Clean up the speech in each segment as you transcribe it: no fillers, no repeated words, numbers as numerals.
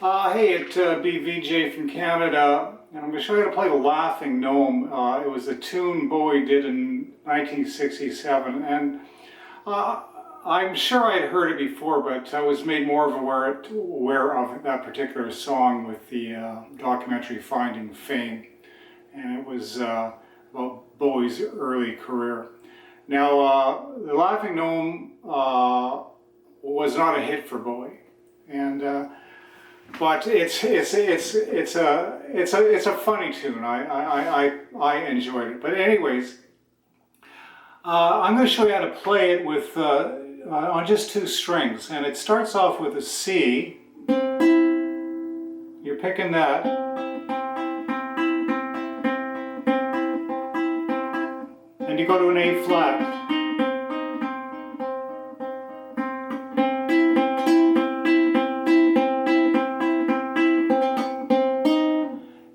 Hey, it's BVJ from Canada, and I'm going to show you how to play the Laughing Gnome. It was a tune Bowie did in 1967, and I'm sure I'd heard it before, but I was made more aware of that particular song with the documentary Finding Fame, and it was about Bowie's early career. Now, the Laughing Gnome was not a hit for Bowie, and but it's a funny tune. I enjoyed it. But anyways, I'm going to show you how to play it with on just two strings, and it starts off with a C. You're picking that, and you go to an A flat.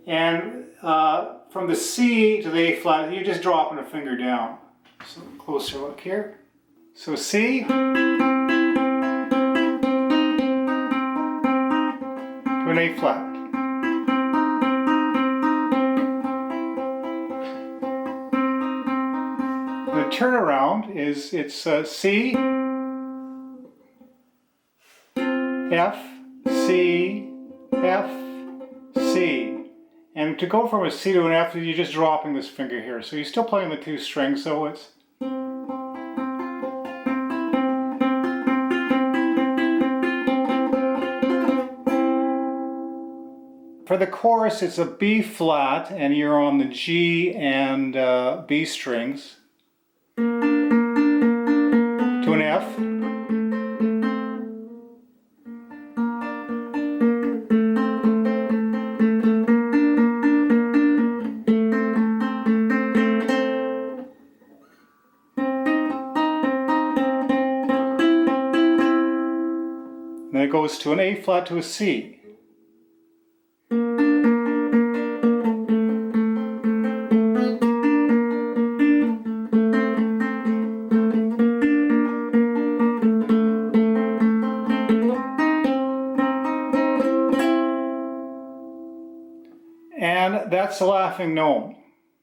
And from the C to the A flat, you're just dropping a finger down. So closer look here. So C to an A flat. The turnaround is C, F, C, F, C. And to go from a C to an F, you're just dropping this finger here. So you're still playing the two strings, so it's... For the chorus, it's a B flat, and you're on the G and B strings, to an F. Then it goes to an A flat to a C. And that's the Laughing Gnome.